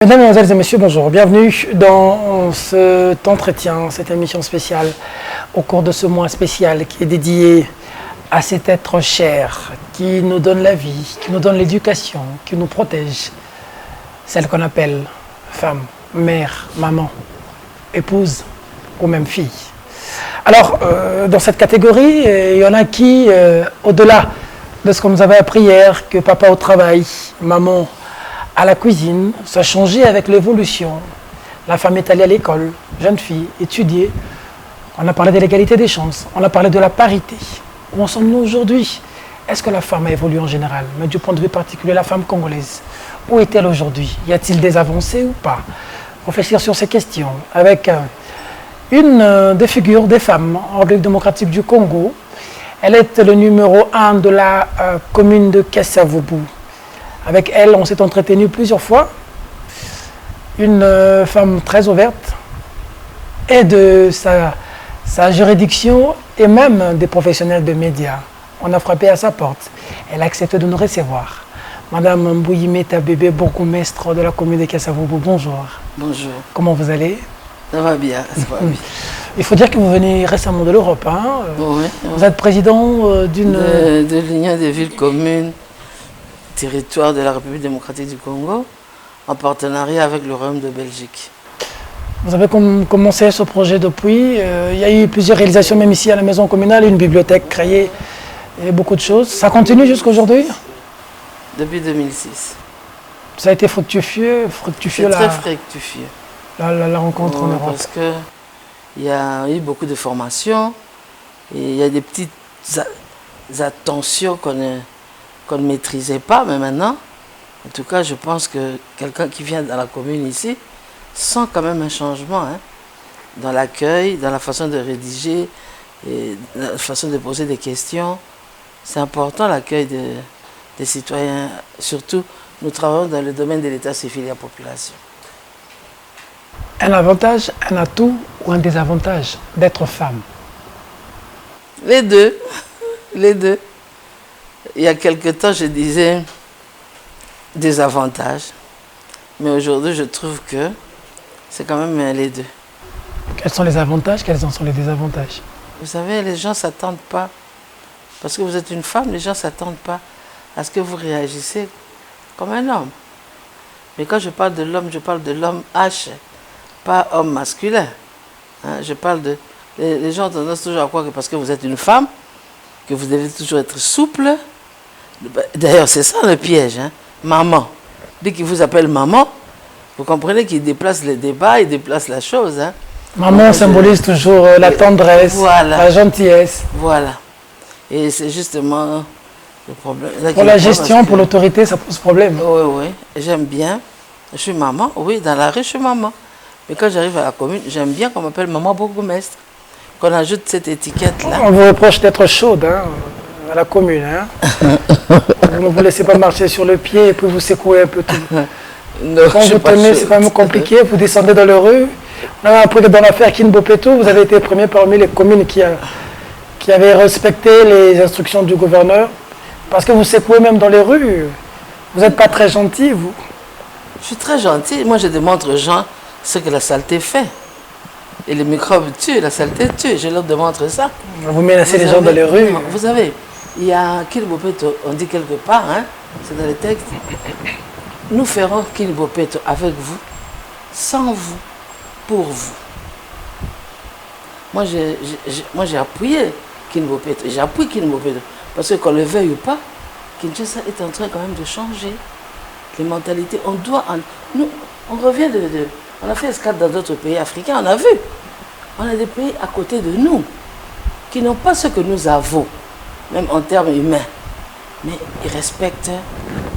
Mesdames, Mesdemoiselles et Messieurs, bonjour. Bienvenue dans cet entretien, cette émission spéciale au cours de ce mois spécial qui est dédié à cet être cher qui nous donne la vie, qui nous donne l'éducation, qui nous protège, celle qu'on appelle femme, mère, maman, épouse ou même fille. Alors, dans cette catégorie, il y en a qui, au-delà de ce qu'on nous avait appris hier, que papa au travail, maman à la cuisine, ça a changé avec l'évolution. La femme est allée à l'école, jeune fille, étudier. On a parlé de l'égalité des chances, on a parlé de la parité. Où en sommes-nous aujourd'hui? Est-ce que la femme a évolué en général? Mais du point de vue particulier, la femme congolaise, où est-elle aujourd'hui? Y a-t-il des avancées ou pas? Réfléchir sur ces questions avec une des figures des femmes en République démocratique du Congo. Elle est le numéro 1 de la commune de Kasavubu. Avec elle, on s'est entretenu plusieurs fois. Une femme très ouverte et de sa juridiction et même des professionnels de médias. On a frappé à sa porte. Elle a accepté de nous recevoir. Madame Mbouyimeta Bébé, bourgmestre de la commune de Kasavubu, bonjour. Bonjour. Comment vous allez? Ça va bien, ça va bien. Il faut dire que vous venez récemment de l'Europe. Hein? Oui. Vous êtes président d'une... De l'Union des villes communes, territoire de la République démocratique du Congo, en partenariat avec le Royaume de Belgique. Vous avez commencé ce projet depuis. Il y a eu plusieurs réalisations, même ici à la maison communale, une bibliothèque créée et beaucoup de choses. Ça continue jusqu'à aujourd'hui? Depuis 2006. Ça a été fructifieux C'est très fructifieux. La rencontre en Europe. Parce qu'il y a eu beaucoup de formations et il y a des petites attentions qu'on ne maîtrisait pas, mais maintenant, en tout cas, je pense que quelqu'un qui vient dans la commune ici sent quand même un changement dans l'accueil, dans la façon de rédiger, et la façon de poser des questions. C'est important l'accueil des citoyens, surtout nous travaillons dans le domaine de l'état civil et de la population. Un avantage, un atout ou un désavantage d'être femme? Les deux, les deux. Il y a quelque temps, je disais des avantages, mais aujourd'hui, je trouve que c'est quand même les deux. Quels sont les avantages, quels en sont les désavantages? Vous savez, les gens ne s'attendent pas, parce que vous êtes une femme, les gens ne s'attendent pas à ce que vous réagissez comme un homme. Mais quand je parle de l'homme H, pas homme masculin. Hein, je parle de... Les gens ont tendance toujours à croire que parce que vous êtes une femme, que vous devez toujours être souple. D'ailleurs, c'est ça le piège. Hein. Maman. Dès qu'il vous appelle maman, vous comprenez qu'il déplace le débat, il déplace la chose. Hein. Maman donc, symbolise toujours la tendresse, voilà, la gentillesse. Voilà. Et c'est justement le problème. Pour la gestion, pour l'autorité, ça pose problème. Oui, oui. J'aime bien. Je suis maman. Oui, dans la rue, je suis maman. Mais quand j'arrive à la commune, j'aime bien qu'on m'appelle maman bourgmestre. Qu'on ajoute cette étiquette-là. On vous reproche d'être chaude à la commune. Hein. Vous ne vous laissez pas marcher sur le pied et puis vous secouez un peu tout. Non, quand vous tenez, c'est quand même compliqué. Vous descendez dans les rues. On a appris que dans l'affaire Kinbopeto, vous avez été premier parmi les communes qui avaient respecté les instructions du gouverneur. Parce que vous secouez même dans les rues. Vous n'êtes pas très gentil, vous. Je suis très gentil. Moi, je démontre aux gens ce que la saleté fait. Et les microbes tuent, la saleté tue. Je leur démontre ça. Vous menacez les gens dans les rues. Vous savez, il y a Kinbopeto, on dit quelque part, hein, c'est dans les textes. Nous ferons Kinbopeto avec vous, sans vous, pour vous. Moi, j'ai appuyé Kinbopeto. J'appuie Kinbopeto. Parce que qu'on le veuille ou pas, Kinshasa est en train quand même de changer les mentalités. On doit... Nous, on revient on a fait escale dans d'autres pays africains, on a vu. On a des pays à côté de nous qui n'ont pas ce que nous avons, même en termes humains. Mais ils respectent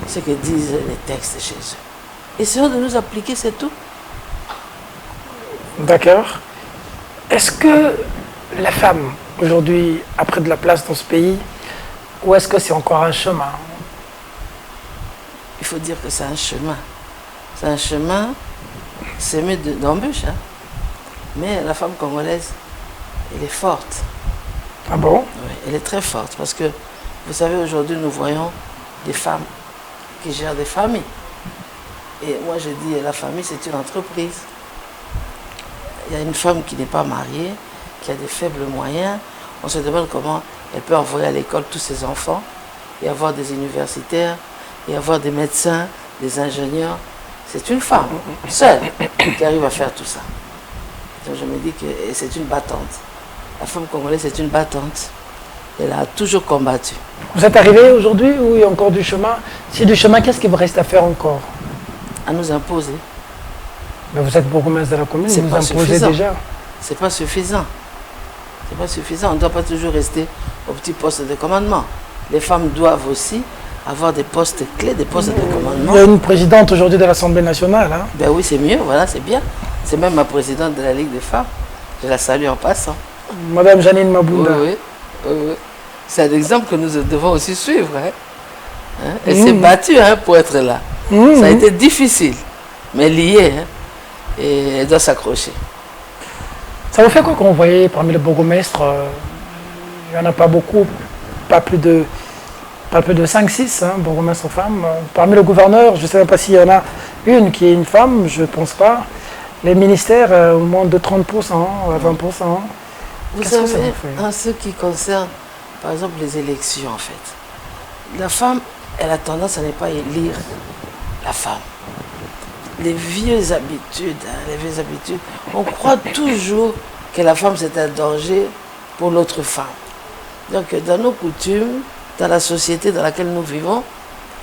ce que disent les textes chez eux. Essayons de nous appliquer, c'est tout. D'accord. Est-ce que la femme, aujourd'hui, a pris de la place dans ce pays, ou est-ce que c'est encore un chemin? Il faut dire que c'est un chemin. C'est un chemin semé d'embûches. Hein. Mais la femme congolaise, elle est forte. Ah bon? Oui, elle est très forte. Parce que, vous savez, aujourd'hui, nous voyons des femmes qui gèrent des familles. Et moi, je dis, la famille, c'est une entreprise. Il y a une femme qui n'est pas mariée, qui a des faibles moyens. On se demande comment elle peut envoyer à l'école tous ses enfants et avoir des universitaires et avoir des médecins, des ingénieurs. C'est une femme, seule, qui arrive à faire tout ça. Donc je me dis que c'est une battante. La femme congolaise, c'est une battante. Elle a toujours combattu. Vous êtes arrivé aujourd'hui ou il y a encore du chemin? Si du chemin, qu'est-ce qu'il vous reste à faire encore? À nous imposer. Mais vous êtes bourgmestre de la commune, C'est vous pas imposez suffisant. déjà. C'est pas suffisant. C'est pas suffisant. On ne doit pas toujours rester au petit poste de commandement. Les femmes doivent aussi avoir des postes clés, des postes de commandement. Il y a une présidente aujourd'hui de l'Assemblée nationale. Hein. Ben oui, c'est mieux, voilà, c'est bien. C'est même ma présidente de la Ligue des femmes. Je la salue en passant. Madame Janine Mabunda. Oui, oui, oui. C'est un exemple que nous devons aussi suivre. Hein. Hein? Elle s'est battue hein, pour être là. Ça a été difficile, mais liée. Hein. Et elle doit s'accrocher. Ça vous fait quoi quand vous voyez parmi les bourgmestres, il n'y en a pas beaucoup, pas plus de 5-6 hein, bourgmestres femmes. Parmi le gouverneur, je ne sais même pas s'il y en a une qui est une femme, je ne pense pas. Les ministères, au moins de 30%, 20%. Vous Qu'est-ce que ça savez, vous fait en ce qui concerne, par exemple, les élections, en fait, la femme, elle a tendance à ne pas élire la femme. Les vieilles habitudes, on croit toujours que la femme c'est un danger pour l'autre femme. Donc dans nos coutumes, dans la société dans laquelle nous vivons,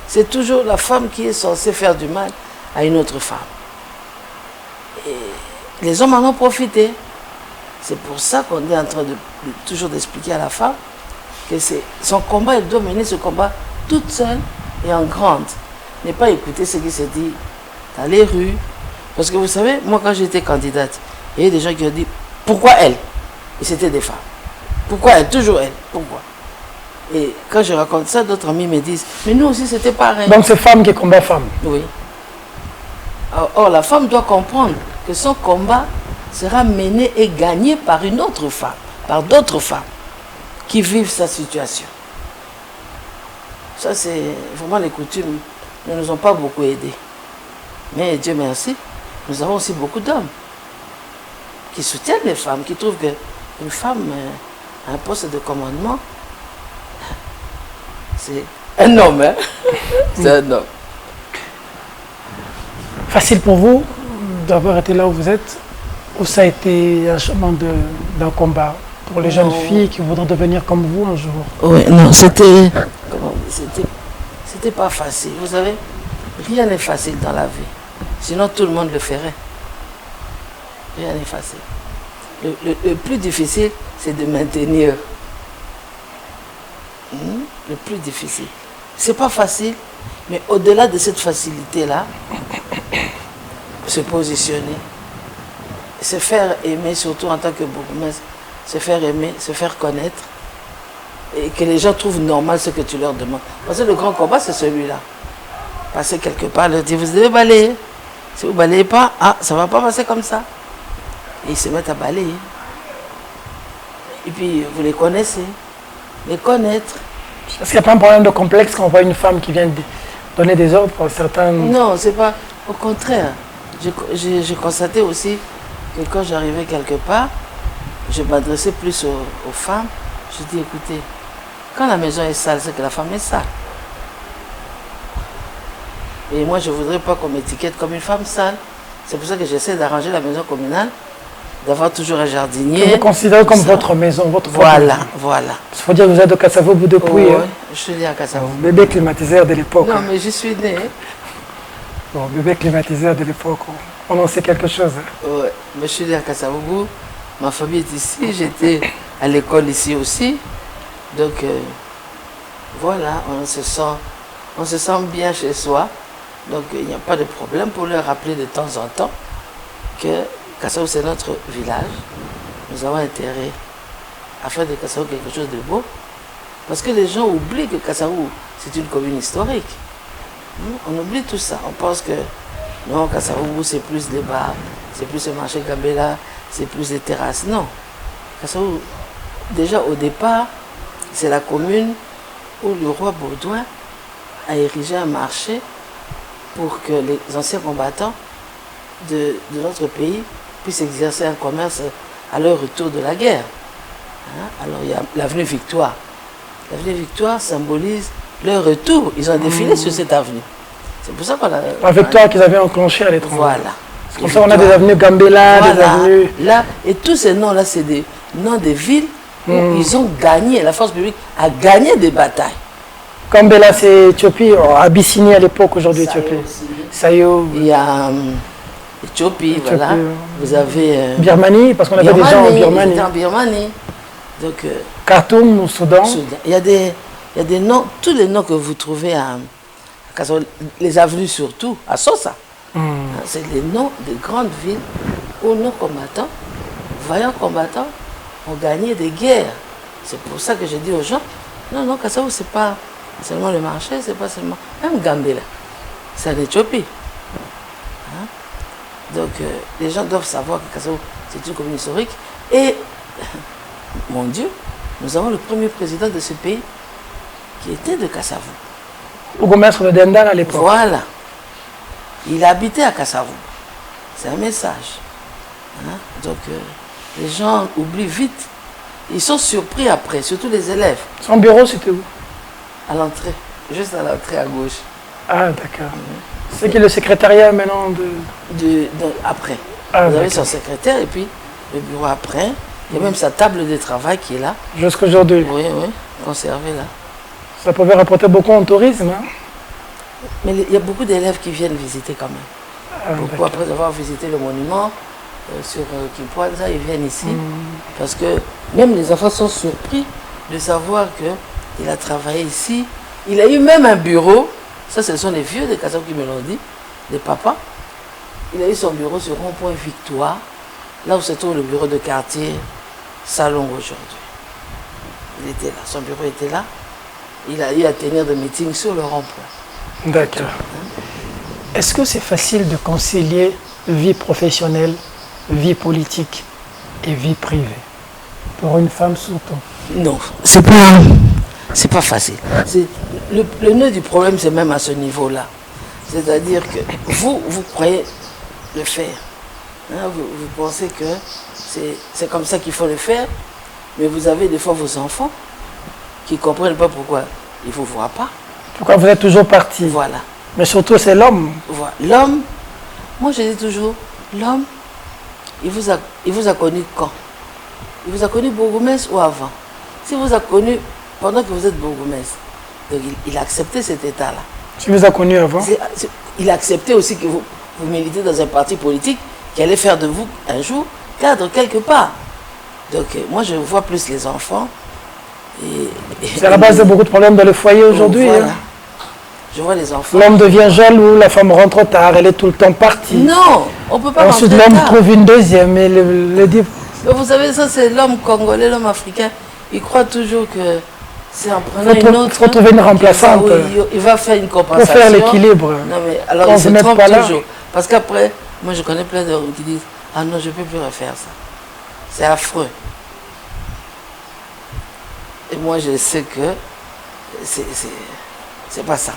c'est toujours la femme qui est censée faire du mal à une autre femme. Et les hommes en ont profité. C'est pour ça qu'on est en train de toujours d'expliquer à la femme que c'est son combat, elle doit mener ce combat toute seule et en grande. Ne pas écouter ce qui se dit dans les rues. Parce que vous savez, moi quand j'étais candidate, il y avait des gens qui ont dit pourquoi elle? Et c'était des femmes. Pourquoi elle? Toujours elle. Pourquoi? Et quand je raconte ça, d'autres amis me disent mais nous aussi c'était pareil. Donc c'est femme qui combat femme. Oui. Or la femme doit comprendre que son combat sera mené et gagné par une autre femme, par d'autres femmes qui vivent sa situation. Ça c'est vraiment les coutumes ne nous ont pas beaucoup aidés. Mais Dieu merci, nous avons aussi beaucoup d'hommes qui soutiennent les femmes, qui trouvent qu'une femme à un poste de commandement, c'est un homme. Hein? C'est un homme. Facile pour vous d'avoir été là où vous êtes, ou ça a été un chemin d'un combat pour les jeunes filles qui voudront devenir comme vous un jour? Oui, non, c'était pas facile. Vous savez, rien n'est facile dans la vie. Sinon, tout le monde le ferait. Rien n'est facile. Le plus difficile, c'est de maintenir. Le plus difficile. C'est pas facile, mais au-delà de cette facilité-là, se positionner, se faire aimer, surtout en tant que bourgmestre, se faire aimer, se faire connaître, et que les gens trouvent normal ce que tu leur demandes. Parce que le grand combat, c'est celui-là. Passer quelque part, leur dire, vous devez balayer. Si vous ne balayez pas, ça ne va pas passer comme ça. Et ils se mettent à balayer. Et puis, vous les connaissez. Les connaître. Est-ce qu'il n'y a pas un problème de complexe quand on voit une femme qui vient donner des ordres pour certains... Non, c'est pas... Au contraire. J'ai constaté aussi que quand j'arrivais quelque part, je m'adressais plus aux femmes. Je dis, écoutez, quand la maison est sale, c'est que la femme est sale. Et moi, je ne voudrais pas qu'on m'étiquette comme une femme sale. C'est pour ça que j'essaie d'arranger la maison communale, d'avoir toujours un jardinier. Que vous considérez comme votre maison, votre propre maison. Voilà. Il faut dire que vous êtes de Kassavo, bout de Pouille. Oui, hein. je suis né à Kassavo. Bébé climatiseur de l'époque. Non, mais je suis né. Bon, bébé climatiseur de l'époque, on en sait quelque chose. Hein. Ouais, mais je suis né à Kassavougou. Ma famille est ici. J'étais à l'école ici aussi. Donc, voilà, on se sent bien chez soi. Donc, il n'y a pas de problème pour leur rappeler de temps en temps que Kassavo, c'est notre village. Nous avons intérêt à faire de Kassavo quelque chose de beau. Parce que les gens oublient que Kassavo, c'est une commune historique. On oublie tout ça. On pense que non, Kassavo, c'est plus les bars, c'est plus le marché Gambela, c'est plus les terrasses. Non. Kassavo, déjà au départ, c'est la commune où le roi Baudouin a érigé un marché pour que les anciens combattants de notre pays puissent exercer un commerce à leur retour de la guerre. Hein? Alors il y a l'avenue Victoire. L'avenue Victoire symbolise leur retour. Ils ont défilé sur cette avenue. C'est pour ça qu'on a... La Victoire qu'ils avaient enclenchée à l'étranger. Voilà. Comme ça, on a des avenues Gambela, voilà. des avenues... Là, et tous ces noms-là, c'est des noms des villes où ils ont gagné, la force publique a gagné des batailles. Gambela, c'est Éthiopie, Abyssinie à l'époque, aujourd'hui Éthiopie. Sayo. Il y a Éthiopie, voilà. Vous avez... Birmanie, parce qu'on avait des gens en Birmanie. En Birmanie. Donc, Khartoum, au Soudan. Il y a des noms, tous les noms que vous trouvez à Kasavubu, les avenues surtout, à Sosa. C'est les noms des grandes villes où nos combattants, vaillants combattants, ont gagné des guerres. C'est pour ça que je dis aux gens, non, Kasavubu, c'est pas seulement le marché, c'est pas seulement... Même Gambela, c'est en Éthiopie. Hein? Donc, les gens doivent savoir que Kasavubu, c'est une commune historique. Et, mon Dieu, nous avons le premier président de ce pays qui était de Kasavubu. Bourgmestre de Dendal à l'époque. Voilà. Il habitait à Kasavubu. C'est un message. Hein? Donc, les gens oublient vite. Ils sont surpris après, surtout les élèves. Son bureau, c'était où? À l'entrée, juste à l'entrée à gauche. Ah, d'accord. C'est qui est le secrétariat maintenant après. Ah, vous avez son secrétaire et puis le bureau après. Il y a même sa table de travail qui est là. Jusqu'à aujourd'hui. Oui, conservée là. Ça pouvait rapporter beaucoup en tourisme. Hein? Mais il y a beaucoup d'élèves qui viennent visiter quand même. Beaucoup après avoir visité le monument sur Kimpwanza, ils viennent ici. Parce que même les enfants sont surpris de savoir qu'il a travaillé ici. Il a eu même un bureau. Ça, ce sont les vieux de Kasavubu qui me l'ont dit, les papas. Il a eu son bureau sur Rond-Point Victoire, là où se trouve le bureau de quartier Salon aujourd'hui. Il était là, son bureau était là. Il a eu à tenir des meetings sur le rond-point. D'accord. Est-ce que c'est facile de concilier vie professionnelle, vie politique et vie privée? Pour une femme surtout. Non, c'est pas facile. Le nœud du problème, c'est même à ce niveau-là. C'est-à-dire que vous croyez le faire. Hein, vous pensez que c'est comme ça qu'il faut le faire, mais vous avez des fois vos enfants qui ne comprennent pas pourquoi ils ne vous voient pas. Pourquoi vous êtes toujours parti. Voilà. Mais surtout, c'est l'homme. Voilà. L'homme, moi je dis toujours, l'homme, il vous a connu quand? Il vous a connu bourgmestre ou avant? S'il vous a connu pendant que vous êtes bourgmestre, donc il a accepté cet état-là. S'il vous a connu avant? Il a accepté aussi que vous militez dans un parti politique qui allait faire de vous un jour cadre quelque part. Donc moi je vois plus les enfants. C'est à la base de beaucoup de problèmes dans le foyer aujourd'hui. Voilà. Hein. Je vois les enfants. L'homme devient jaloux, la femme rentre tard, elle est tout le temps partie. Non, on ne peut pas ensuite rentrer tard. l'homme trouve une deuxième et le dit. Mais vous savez, ça c'est l'homme congolais, l'homme africain. Il croit toujours que c'est en prenant une autre. Il faut trouver une remplaçante. Il va faire une compensation. Pour faire l'équilibre. Non mais alors quand il se trompe pas là. toujours. Parce qu'après, moi je connais plein d'hommes qui disent « Ah non, je ne peux plus refaire ça. C'est affreux. » Et moi je sais que c'est pas ça.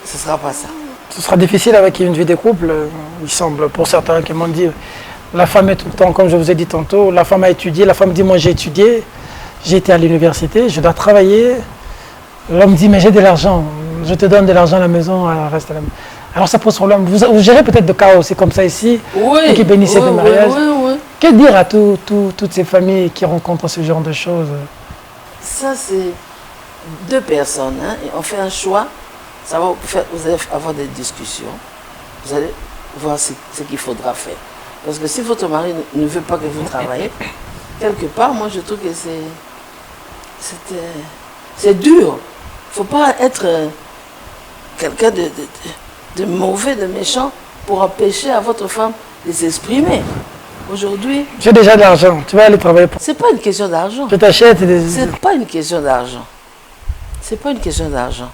Ce ne sera pas ça. Ce sera difficile avec une vie de couple, il semble, pour certains qui m'ont dit. La femme est tout le temps, comme je vous ai dit tantôt, la femme a étudié, la femme dit moi j'ai étudié, j'ai été à l'université, je dois travailler. L'homme dit mais j'ai de l'argent, je te donne de l'argent à la maison, reste à la maison. Alors ça pose problème. Vous gérez peut-être de chaos, c'est comme ça ici, oui, qui bénissez de mariage. Oui. Que dire à toutes ces familles qui rencontrent ce genre de choses? Ça c'est deux personnes, hein, et on fait un choix, ça va vous allez avoir des discussions, vous allez voir ce qu'il faudra faire. Parce que si votre mari ne veut pas que vous travaillez, quelque part, moi je trouve que c'est dur. Il ne faut pas être quelqu'un de mauvais, de méchant pour empêcher à votre femme de s'exprimer. Aujourd'hui... J'ai déjà de l'argent, tu vas aller travailler pour... C'est pas une question d'argent. Je t'achète des... C'est pas une question d'argent. C'est pas une question d'argent.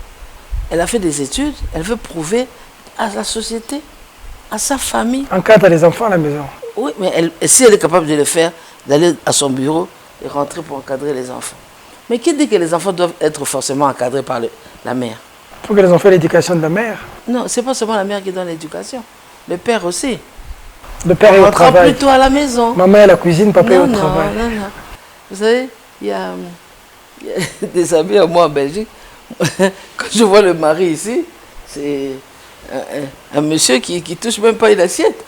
Elle a fait des études, elle veut prouver à la société, à sa famille. Encadre les enfants à la maison. Oui, mais si elle est capable de le faire, d'aller à son bureau et rentrer pour encadrer les enfants. Mais qui dit que les enfants doivent être forcément encadrés par la mère? Pour que les enfants aient l'éducation de la mère. Non, c'est pas seulement la mère qui donne l'éducation. Le père aussi. Le père est au rentrant travail. plutôt à la maison. Maman est à la cuisine, papa est au Non, travail. non, non. Vous savez, il y a des amis à moi en Belgique. Quand je vois le mari ici, c'est un monsieur qui touche même pas une assiette.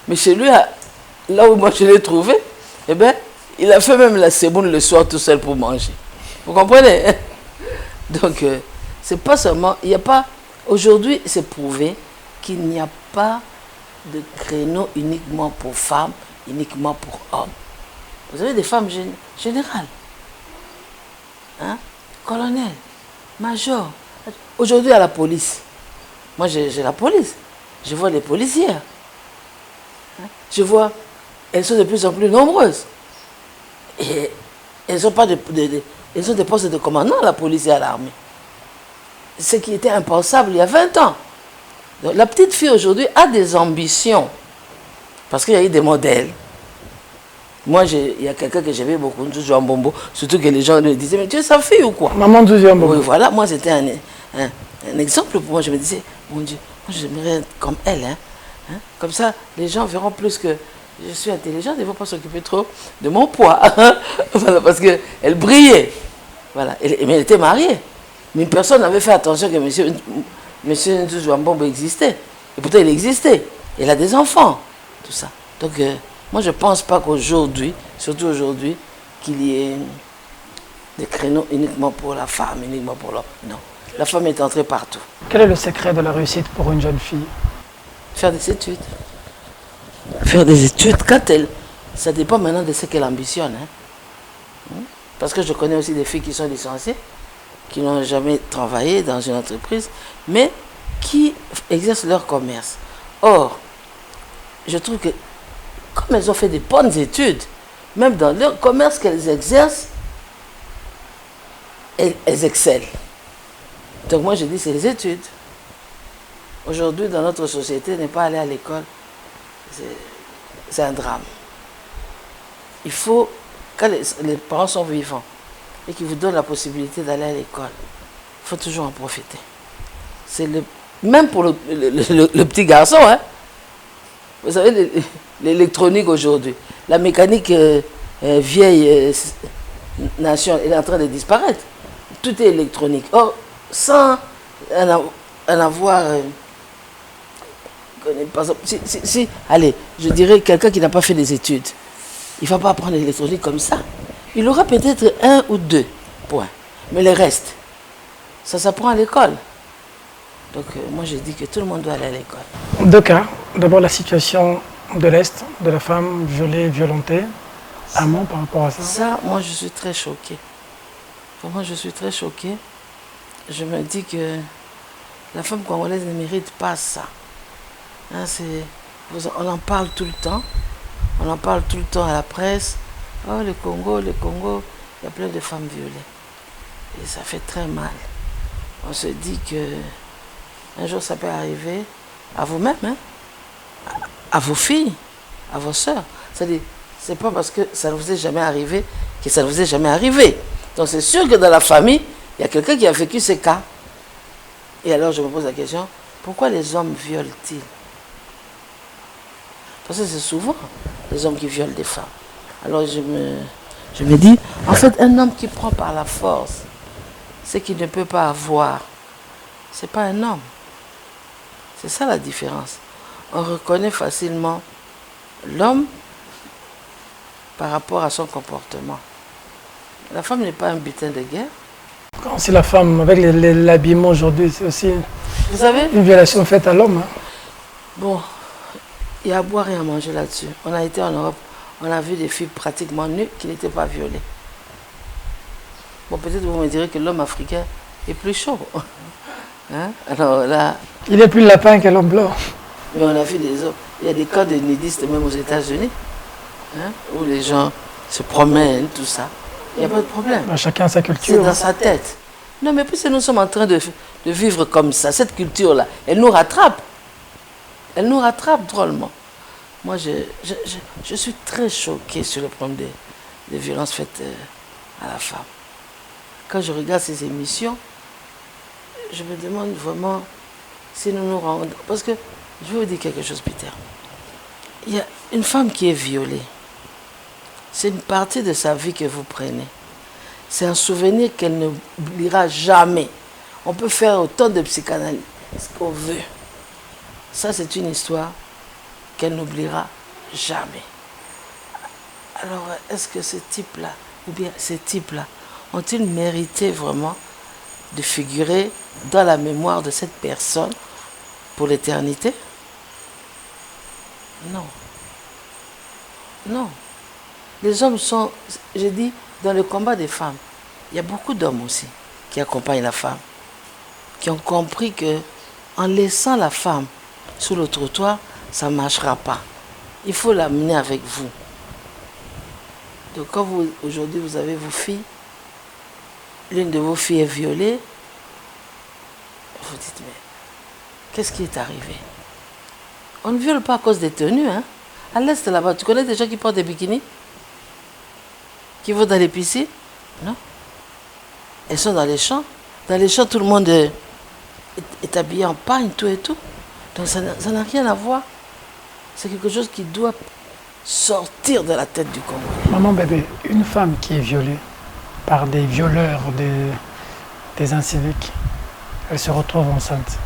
Mais chez lui, là où moi je l'ai trouvé, eh ben, il a fait même la sémoune le soir tout seul pour manger. Vous comprenez? Donc, c'est pas seulement... Il n'y a pas... Aujourd'hui, c'est prouvé qu'il n'y a pas de créneau uniquement pour femmes, uniquement pour hommes. Vous avez des femmes générales. Hein? Colonel, major. Aujourd'hui, à la police. Moi, j'ai la police. Je vois les policières. Hein? Je vois... Elles sont de plus en plus nombreuses. Et elles ont pas elles ont des postes de commandant à la police et à l'armée. Ce qui était impensable il y a 20 ans. Donc, la petite fille aujourd'hui a des ambitions. Parce qu'il y a eu des modèles. Moi, il y a quelqu'un que j'aimais beaucoup, Ndouzou Ambombo, surtout que les gens me disaient, mais tu es sa fille ou quoi? Maman Ndouzou Ambombo. Oui, voilà, moi c'était un exemple pour moi. Je me disais, mon Dieu, moi j'aimerais être comme elle. Hein? Comme ça, les gens verront plus que je suis intelligente, ils ne vont pas s'occuper trop de mon poids. Voilà, parce qu'elle brillait. Voilà. Mais elle était mariée. Mais personne n'avait fait attention que monsieur Ndouzou Ambombo existait. Et pourtant, il existait. Il a des enfants. Tout ça. Donc, moi, je ne pense pas qu'aujourd'hui, surtout aujourd'hui, qu'il y ait des créneaux uniquement pour la femme, uniquement pour l'homme. Non. La femme est entrée partout. Quel est le secret de la réussite pour une jeune fille? Faire des études. Faire des études quand elle... Ça dépend maintenant de ce qu'elle ambitionne. Hein. Parce que je connais aussi des filles qui sont licenciées, qui n'ont jamais travaillé dans une entreprise, mais qui exercent leur commerce. Or, je trouve que comme elles ont fait des bonnes études, même dans leur commerce qu'elles exercent, elles excellent. Donc moi je dis c'est les études. Aujourd'hui dans notre société, ne pas aller à l'école, c'est un drame. Il faut, quand les parents sont vivants et qu'ils vous donnent la possibilité d'aller à l'école, il faut toujours en profiter. C'est même pour le petit garçon, hein. Vous savez, l'électronique aujourd'hui, la mécanique vieille nation, elle est en train de disparaître. Tout est électronique. Or, sans en avoir... par exemple, allez, je dirais quelqu'un qui n'a pas fait des études, il ne va pas apprendre l'électronique comme ça. Il aura peut-être 1 ou 2 points. Mais le reste, ça s'apprend à l'école. Donc moi je dis que tout le monde doit aller à l'école. 2 cas. D'abord la situation de l'Est, de la femme violée, violentée. Un mot par rapport à ça. Ça, moi je suis très choquée. Vraiment je suis très choquée. Je me dis que la femme congolaise ne mérite pas ça. Hein, on en parle tout le temps. On en parle tout le temps à la presse. Oh le Congo, il y a plein de femmes violées. Et ça fait très mal. On se dit que un jour ça peut arriver à vous-même, hein? À vos filles, à vos sœurs. C'est-à-dire, c'est pas parce que ça ne vous est jamais arrivé que ça ne vous est jamais arrivé. Donc c'est sûr que dans la famille, il y a quelqu'un qui a vécu ces cas. Et alors je me pose la question, pourquoi les hommes violent-ils? Parce que c'est souvent les hommes qui violent des femmes. Alors je me dis, en fait, un homme qui prend par la force ce qu'il ne peut pas avoir, c'est pas un homme. C'est ça la différence. On reconnaît facilement l'homme par rapport à son comportement. La femme n'est pas un butin de guerre. Quand c'est la femme, avec l'habillement aujourd'hui, c'est aussi Vous savez, une violation faite à l'homme. Hein. bon, il y a à boire et à manger là-dessus. On a été en Europe, on a vu des filles pratiquement nues qui n'étaient pas violées. Bon, peut-être vous me direz que l'homme africain est plus chaud. Hein? Alors là... Il est plus lapin que l'homme blanc. Mais on a vu des hommes. Il y a des cas de nudistes même aux États-Unis, hein, où les gens se promènent, tout ça. Il n'y a pas de problème. Ben, chacun a sa C'est culture. dans sa tête. Non, mais puisque nous sommes en train de vivre comme ça, cette culture-là, elle nous rattrape. Elle nous rattrape drôlement. Moi, je suis très choquée sur le problème des violences faites à la femme. Quand je regarde ces émissions, je me demande vraiment si nous nous rendons... Parce que, je vais vous dire quelque chose, Peter. Il y a une femme qui est violée. C'est une partie de sa vie que vous prenez. C'est un souvenir qu'elle n'oubliera jamais. On peut faire autant de psychanalyse qu'on veut. Ça, c'est une histoire qu'elle n'oubliera jamais. Alors, est-ce que ce type-là, ou bien ces types-là, ont-ils mérité vraiment de figurer dans la mémoire de cette personne pour l'éternité? Non. Non. Les hommes sont, j'ai dit, dans le combat des femmes, il y a beaucoup d'hommes aussi qui accompagnent la femme, qui ont compris que en laissant la femme sur le trottoir, ça ne marchera pas. Il faut l'amener avec vous. Donc quand aujourd'hui vous avez vos filles, l'une de vos filles est violée, vous dites, mais qu'est-ce qui est arrivé? On ne viole pas à cause des tenues. Hein? À l'Est là-bas, tu connais des gens qui portent des bikinis? Qui vont dans les piscines? Non. Elles sont dans les champs. Dans les champs, tout le monde est habillé en pagne, tout et tout. Donc ça n'a rien à voir. C'est quelque chose qui doit sortir de la tête du Congo. Maman bébé, une femme qui est violée par des violeurs, des inciviques, elle se retrouve enceinte.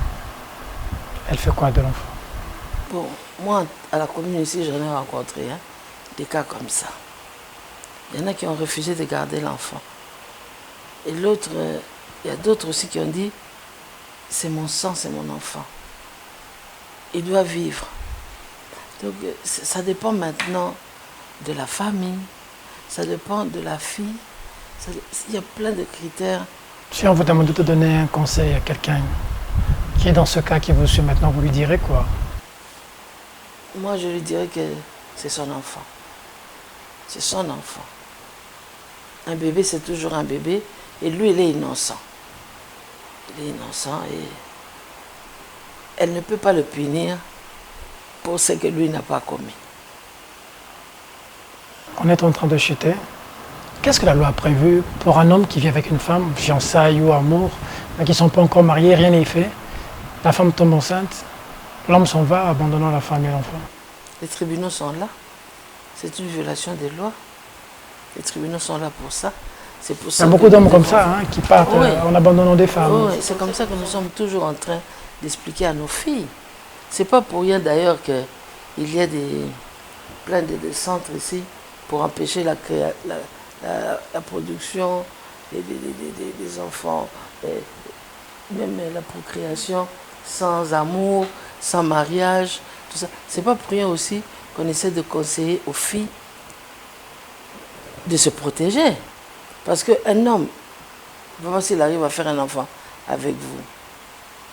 Elle fait quoi de l'enfant? Bon, moi, à la commune ici, j'en ai rencontré des cas comme ça. Il y en a qui ont refusé de garder l'enfant. Et l'autre, il y a d'autres aussi qui ont dit, c'est mon sang, c'est mon enfant. Il doit vivre. Donc, ça dépend maintenant de la famille, ça dépend de la fille. Il y a plein de critères. Si on vous demande de te donner un conseil à quelqu'un qui est dans ce cas, qui vous suit maintenant, vous lui direz quoi? Moi, je lui dirais que c'est son enfant. C'est son enfant. Un bébé, c'est toujours un bébé. Et lui, il est innocent. Il est innocent et elle ne peut pas le punir pour ce que lui n'a pas commis. On est en train de chuter. Qu'est-ce que la loi a prévu pour un homme qui vit avec une femme, fiançailles ou amour, mais qui ne sont pas encore mariés, rien n'est fait? La femme tombe enceinte, l'homme s'en va, abandonnant la femme et l'enfant. Les tribunaux sont là. C'est une violation des lois. Les tribunaux sont là pour ça. C'est pour ça. Il y a beaucoup d'hommes comme ça qui partent en abandonnant des femmes. Oui, c'est comme ça que nous sommes toujours en train d'expliquer à nos filles. C'est pas pour rien d'ailleurs qu'il y a plein de centres ici pour empêcher la production des enfants, même la procréation sans amour, sans mariage, tout ça. C'est pas pour rien aussi qu'on essaie de conseiller aux filles de se protéger. Parce qu'un homme, vraiment s'il arrive à faire un enfant avec vous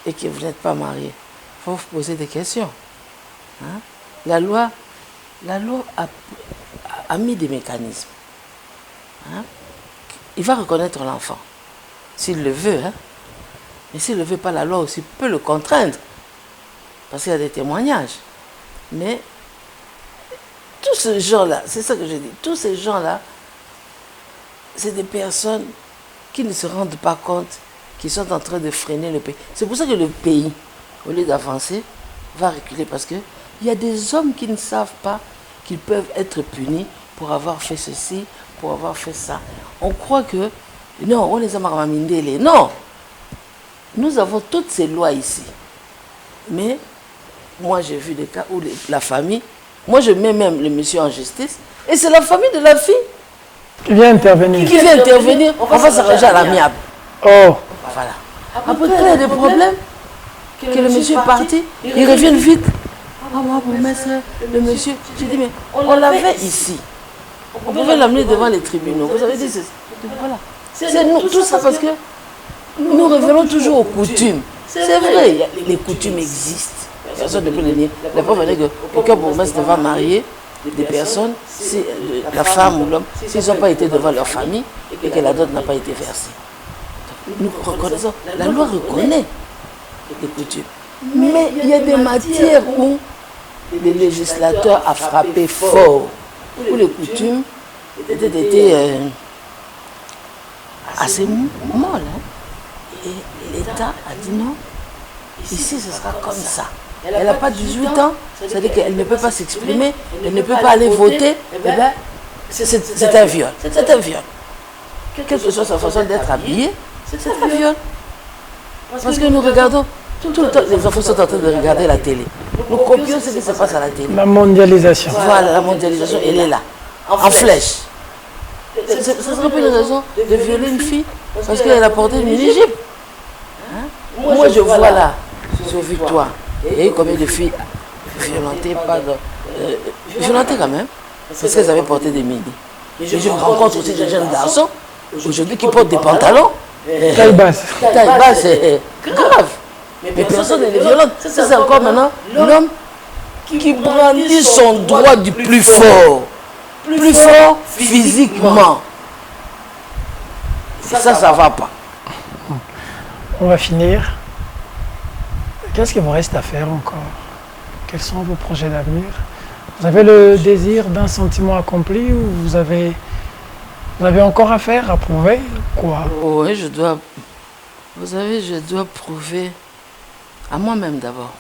et que vous n'êtes pas marié, il faut vous poser des questions. Hein? La loi a mis des mécanismes. Hein? Il va reconnaître l'enfant, s'il le veut. Hein? Mais s'il ne le veut pas, la loi aussi peut le contraindre. Parce qu'il y a des témoignages. Mais tous ces gens-là, c'est ça que je dis, tous ces gens-là, c'est des personnes qui ne se rendent pas compte qu'ils sont en train de freiner le pays. C'est pour ça que le pays, au lieu d'avancer, va reculer. Parce qu'il y a des hommes qui ne savent pas qu'ils peuvent être punis pour avoir fait ceci, pour avoir fait ça. On croit que, non, on les a maramindélés. Non! Nous avons toutes ces lois ici. Mais, moi j'ai vu des cas où la famille, moi je mets même le monsieur en justice, et c'est la famille de la fille qui vient intervenir. Qui vient intervenir, on va s'arranger à l'amiable. Oh! Voilà. Après, quand il y a des problèmes, que le monsieur est parti, ils reviennent vite. Ah, moi, pour mettre le monsieur, j'ai dit, mais on l'avait ici. On pouvait l'amener devant les tribunaux. Vous avez dit, voilà. C'est nous, tout ça parce que nous revenons toujours aux coutumes. C'est vrai, les coutumes existent. Personne ne peut le nier. La preuve est que aucun bourgmestre ne va marier des personnes, si la femme ou l'homme, s'ils n'ont pas été devant leur famille et que la dot n'a pas été versée. Nous reconnaissons, la loi reconnaît les coutumes. Mais il y a des matières où le législateur a frappé fort, où les coutumes étaient assez molles. Hein. Et l'État a dit non, ici ce sera comme ça. Elle n'a pas 18 ans, c'est-à-dire qu'elle ne peut pas s'exprimer, elle ne peut pas aller voter, eh bien, c'est un viol. C'est un viol. Quelle que soit sa façon d'être habillée, c'est un viol. Parce que nous regardons, tout le temps, les enfants sont en train de regarder la télé. Nous copions ce qui se passe à la télé. La mondialisation. Voilà, la mondialisation, elle est là, en flèche. Ça serait pas une raison de violer une fille parce qu'elle a porté une mini-jupe. Moi, je vois là, sur Victoire, il y a eu combien de filles violentées, violentées quand même, parce qu'elles avaient porté des mini. Et je rencontre aussi des jeunes garçons, aujourd'hui, qui portent des pantalons. Taille basse. Taille basse, c'est grave. Mais personne n'est violente. Ça, c'est encore maintenant l'homme qui brandit son droit du plus fort. Plus fort physiquement. Ça ne va pas. On va finir. Qu'est-ce qu'il vous reste à faire encore? Quels sont vos projets d'avenir? Vous avez le désir d'un sentiment accompli ou vous avez encore à faire, à prouver? Quoi? Oui, je dois prouver à moi-même d'abord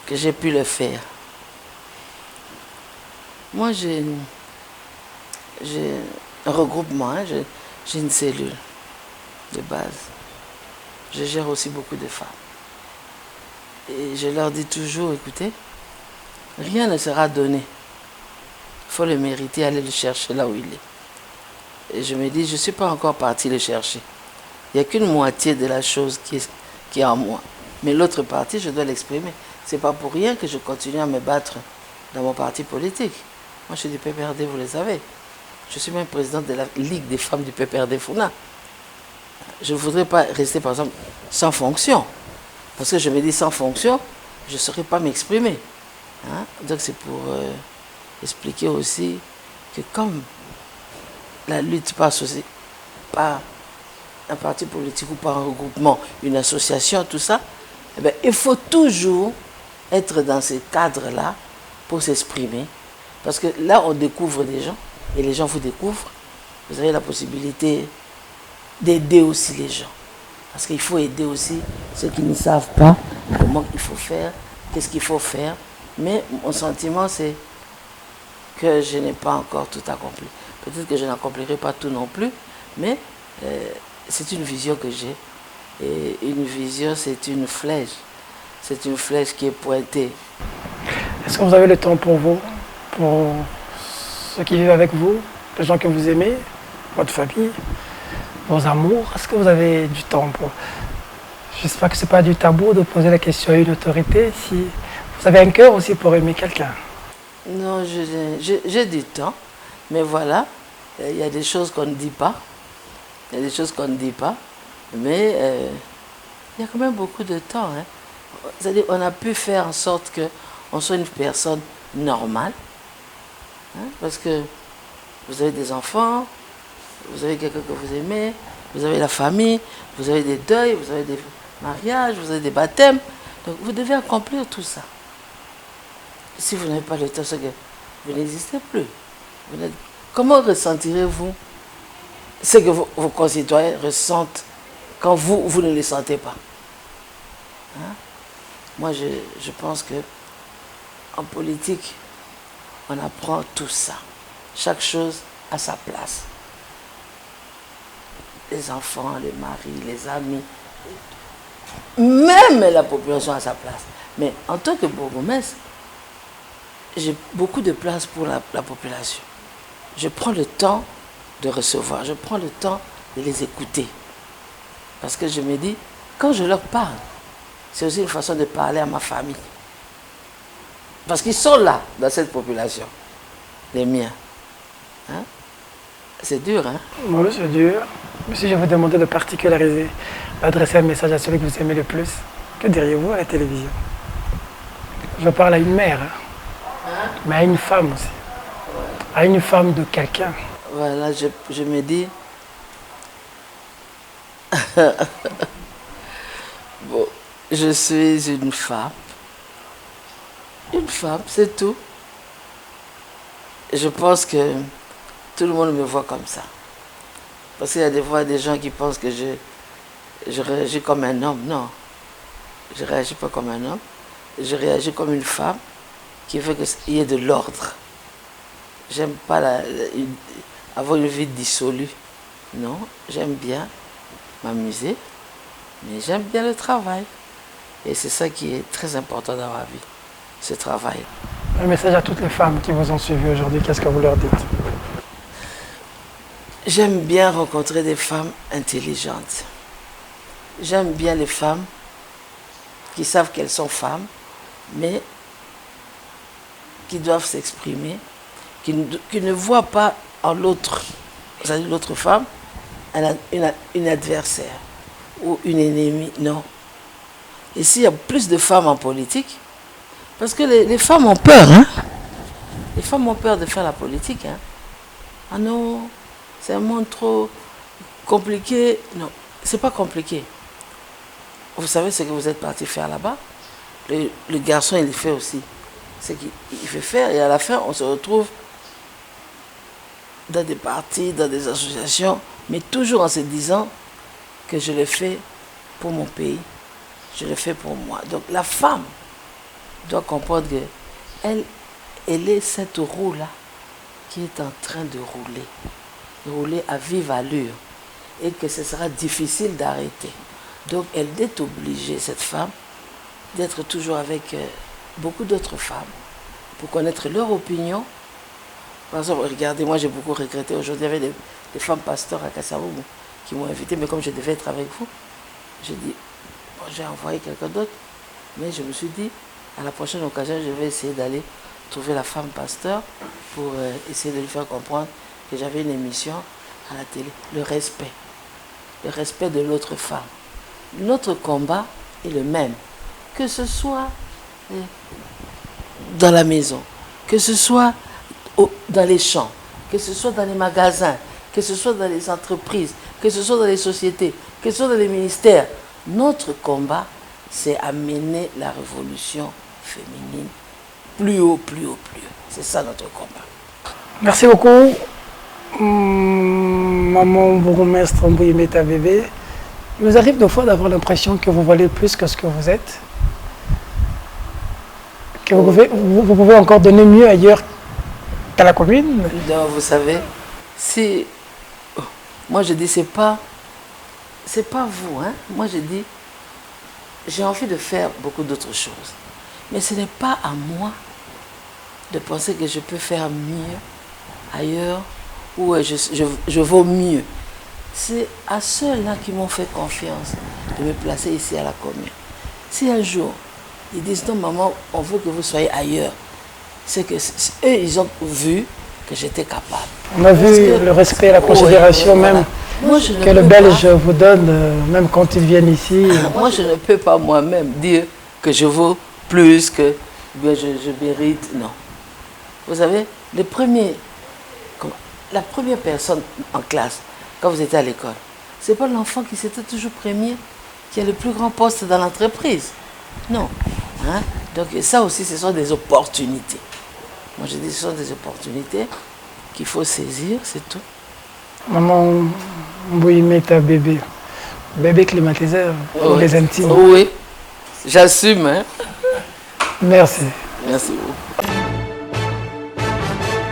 que j'ai pu le faire. Moi, j'ai un regroupement, hein, j'ai une cellule de base. Je gère aussi beaucoup de femmes. Et je leur dis toujours, écoutez, rien ne sera donné. Il faut le mériter, aller le chercher là où il est. Et je me dis, je ne suis pas encore parti le chercher. Il n'y a qu'une moitié de la chose qui est en moi. Mais l'autre partie, je dois l'exprimer. Ce n'est pas pour rien que je continue à me battre dans mon parti politique. Moi, je suis du PPRD, vous le savez. Je suis même présidente de la Ligue des femmes du PPRD Funa. Je ne voudrais pas rester, par exemple, sans fonction. Parce que je me dis, sans fonction, je ne saurais pas m'exprimer. Hein? Donc, c'est pour expliquer aussi que comme la lutte passe aussi par un parti politique ou par un regroupement, une association, tout ça, eh bien, il faut toujours être dans ces cadres-là pour s'exprimer. Parce que là, on découvre des gens, et les gens vous découvrent. Vous avez la possibilité d'aider aussi les gens. Parce qu'il faut aider aussi ceux qui ne savent pas comment il faut faire, qu'est-ce qu'il faut faire. Mais mon sentiment, c'est que je n'ai pas encore tout accompli. Peut-être que je n'accomplirai pas tout non plus, mais c'est une vision que j'ai. Et une vision, c'est une flèche. C'est une flèche qui est pointée. Est-ce que vous avez le temps pour vous, pour ceux qui vivent avec vous, les gens que vous aimez, votre famille, vos amours? Est-ce que vous avez du temps pour... J'espère que ce n'est pas du tabou de poser la question à une autorité. Si vous avez un cœur aussi pour aimer quelqu'un. Non, j'ai du temps, mais voilà, il y a des choses qu'on ne dit pas. Il y a des choses qu'on ne dit pas, mais il y a quand même beaucoup de temps. Hein. C'est-à-dire on a pu faire en sorte qu'on soit une personne normale. Hein, parce que vous avez des enfants, vous avez quelqu'un que vous aimez, vous avez la famille, vous avez des deuils, vous avez des mariages, vous avez des baptêmes. Donc vous devez accomplir tout ça. Si vous n'avez pas le temps, c'est que vous n'existez plus. Comment ressentirez-vous ce que vos concitoyens ressentent quand vous ne les sentez pas? Hein? Moi, je pense que en politique, on apprend tout ça. Chaque chose à sa place. Les enfants, les maris, les amis, même la population à sa place. Mais en tant que bourgmestre, j'ai beaucoup de place pour la population. Je prends le temps de recevoir, je prends le temps de les écouter. Parce que je me dis, quand je leur parle, c'est aussi une façon de parler à ma famille. Parce qu'ils sont là, dans cette population, les miens. Hein? C'est dur, hein? Oui, c'est dur. Mais si je vous demandais de particulariser, d'adresser un message à celui que vous aimez le plus, que diriez-vous à la télévision? Je parle à une mère, hein? Mais à une femme aussi. À une femme de quelqu'un. Voilà, je me dis... Bon, je suis une femme. Une femme, c'est tout. Je pense que tout le monde me voit comme ça. Parce qu'il y a des fois des gens qui pensent que je réagis comme un homme. Non, je ne réagis pas comme un homme. Je réagis comme une femme qui veut qu'il y ait de l'ordre. J'aime pas avoir une vie dissolue. Non, j'aime bien m'amuser, mais j'aime bien le travail. Et c'est ça qui est très important dans ma vie, ce travail. Un message à toutes les femmes qui vous ont suivi aujourd'hui, qu'est-ce que vous leur dites? J'aime bien rencontrer des femmes intelligentes. J'aime bien les femmes qui savent qu'elles sont femmes, mais qui doivent s'exprimer, qui ne voient pas en l'autre, c'est-à-dire l'autre femme, une adversaire ou une ennemie. Non. Ici, il y a plus de femmes en politique, parce que les femmes ont peur. Hein? Les femmes ont peur de faire la politique. Hein? Ah non, c'est un monde trop compliqué. Non, c'est pas compliqué. Vous savez ce que vous êtes parti faire là-bas? Le garçon, il fait aussi. C'est qu'il fait faire et à la fin, on se retrouve dans des partis, dans des associations, mais toujours en se disant que je le fais pour mon pays, je le fais pour moi. Donc la femme doit comprendre qu'elle est cette roue-là qui est en train de rouler à vive allure et que ce sera difficile d'arrêter. Donc elle est obligée, cette femme, d'être toujours avec beaucoup d'autres femmes pour connaître leur opinion. Par exemple, regardez, moi j'ai beaucoup regretté aujourd'hui, il y avait des femmes pasteurs à Kassavoum qui m'ont invité, mais comme je devais être avec vous, j'ai dit, bon, j'ai envoyé quelqu'un d'autre, mais je me suis dit, à la prochaine occasion, je vais essayer d'aller trouver la femme pasteur pour essayer de lui faire comprendre que j'avais une émission à la télé. Le respect de l'autre femme. Notre combat est le même, que ce soit dans la maison, que ce soit dans les champs, que ce soit dans les magasins, que ce soit dans les entreprises, que ce soit dans les sociétés, que ce soit dans les ministères. Notre combat, c'est amener la révolution féminine plus haut, plus haut, plus haut. C'est ça notre combat. Merci beaucoup, maman bourgmestre Mbouyimeta Bébé. Il nous arrive des fois d'avoir l'impression que vous valez plus que ce que vous êtes, que vous pouvez encore donner mieux ailleurs qu'à la commune. Donc, vous savez, si moi je dis c'est pas vous, hein. Moi je dis j'ai envie de faire beaucoup d'autres choses, mais ce n'est pas à moi de penser que je peux faire mieux ailleurs ou je vaux mieux. C'est à ceux-là qui m'ont fait confiance de me placer ici à la commune. Si un jour ils disent non maman, on veut que vous soyez ailleurs, c'est que eux ils ont vu que j'étais capable. On a vu le respect et la considération même moi, que le Belge vous donne, même quand ils viennent ici. Moi je ne peux pas moi-même dire que je vaux plus, que je mérite, non. Vous savez, la première personne en classe, quand vous étiez à l'école, ce n'est pas l'enfant qui s'était toujours premier, qui a le plus grand poste dans l'entreprise. Non. Hein? Donc ça aussi, ce sont des opportunités. Moi je dis ce sont des opportunités qu'il faut saisir, c'est tout. Maman Mbouyimeta Bébé, bébé climatiseur pour les intimes. Oui, j'assume. Hein? Merci. Merci beaucoup.